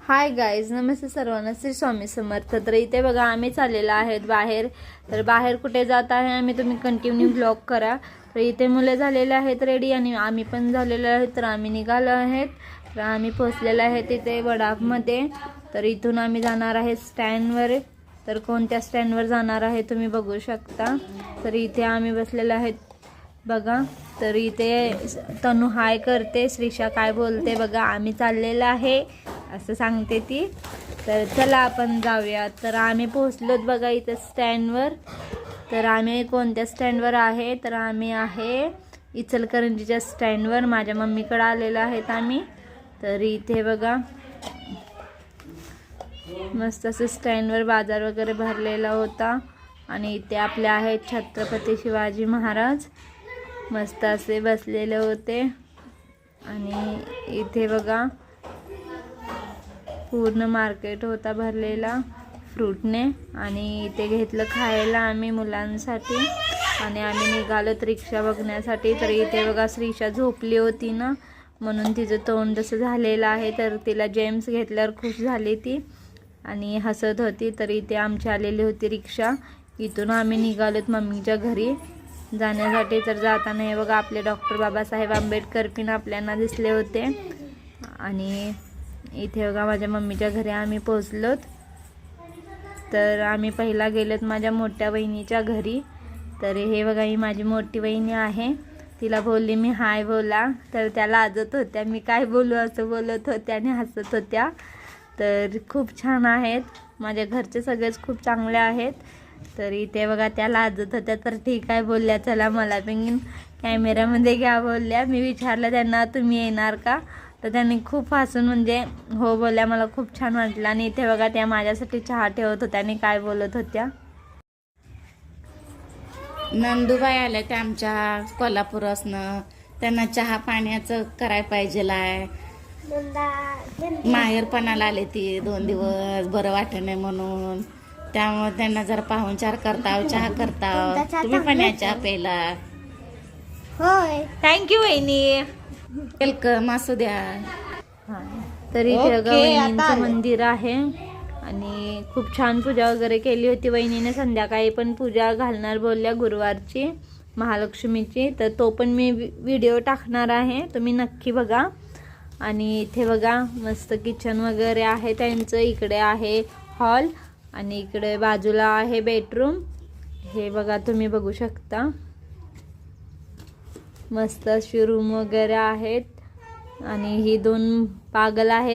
Hi guys, नमस्ते सर्वांना. श्री स्वामी समर्थ. तर इथे बघा आम्ही चाललेलो आहेत बाहेर. तर बाहेर कुठे जात आहे आम्ही, तुम्ही कंटिन्यू ब्लॉग करा. तर इथे मुले झालेले आहेत रेडी आणि आम्ही पण झालेलो आहेत. तर आम्ही निघालो आहेत. तर आम्ही पोहोचलेलो आहे तिथे वडापमध्ये. तर इथून आम्ही जाणार आहे स्टँडवर. तर कोणत्या स्टँडवर जाणार आहे तुम्ही बघू शकता. तर इथे आम्ही बसलेलो आहेत बघा. तर इथे तनू हाय करते, श्रीषा काय बोलते बघा. आम्ही चाललेलो आहे असं सांगते ती. तर चला आपण जाऊया. तर आम्ही पोहोचलोत बघा इथं स्टँडवर. तर आम्ही कोणत्या स्टँडवर आहे, तर आम्ही आहे इचलकरंजीच्या स्टँडवर. माझ्या मम्मीकडे आलेलो आहेत आम्ही. तर इथे बघा मस्त असं स्टँडवर बाजार वगैरे भरलेला होता. आणि इथे आपले आहेत छत्रपती शिवाजी महाराज मस्त असे बसलेले होते. आणि इथे बघा पूर्ण मार्केट होता भरलेला फ्रूटने. आणि इथे घेतलं खायला आम्ही मुलांसाठी. आणि आम्ही निघालोत रिक्षा बघण्यासाठी. तर इथे बघा श्रीषा झोपली होती ना, म्हणून तिचं तोंड जसं झालेलं आहे. तर तिला जेम्स घेतल्यावर खुश झाली ती आणि हसत होती. तर इथे आमची आलेली होती रिक्षा. इथून आम्ही निघालोत मम्मीच्या घरी जाण्यासाठी. तर जाताना हे बघा आपले डॉक्टर बाबासाहेब आंबेडकर पण आपल्याला दिसले होते. आणि इथे बघा माझ्या मम्मीच्या घरी आम्ही पोहोचलोत. तर आम्ही पहिला गेलोत माझ्या मोठ्या बहिणीच्या घरी. तर हे बघा ही माझी मोठी बहिणी आहे. तिला बोलली मी हाय बोला. तर त्या लाजत होत्या, मी काय बोलू असं बोलत होत्या आणि हसत होत्या. तर खूप छान आहेत माझ्या घरचे, सगळेच खूप चांगले आहेत. तर इथे बघा त्या लाजत होत्या. तर ठीक आहे बोलल्या, चला मला पण कॅमेऱ्यामध्ये घ्या बोलल्या. मी विचारलं त्यांना तुम्ही येणार का, तर त्यांनी खूप हसून म्हणजे हो बोलल्या. मला खूप छान वाटलं. आणि इथे बघा त्या माझ्यासाठी चहा ठेवत होत्या आणि काय बोलत होत्या. नंदूबाई आल्या त्या आमच्या कोल्हापूरसनं. त्यांना चहा पाण्याचं करायला पाहिजेल आहे. माहेरपणाला आले ती 2 दिवस, बरं वाटत नाही म्हणून. त्यामुळे त्यांना जरा पाहुणचार करताव, चहा करताव. तुम्ही पण या चहा प्यायला. होय, थँक्यू वहिनी. वेलकम असू द्या. तर इथे बघा वहिनींचं मंदिर आहे. आणि खूप छान पूजा वगैरे केली होती वहिनीने. संध्याकाळी पण पूजा घालणार बोलल्या गुरुवारची महालक्ष्मीची. तर तो पण मी व्हिडिओ टाकणार आहे, तुम्ही नक्की बघा. आणि इथे बघा मस्त किचन वगैरे आहे त्यांचं. इकडे आहे हॉल आणि इकडे बाजूला आहे बेडरूम. हे बघा तुम्ही बघू शकता मस्त अशी रूम वगैरे आहेत. आणि ही 2 पागल आहेत.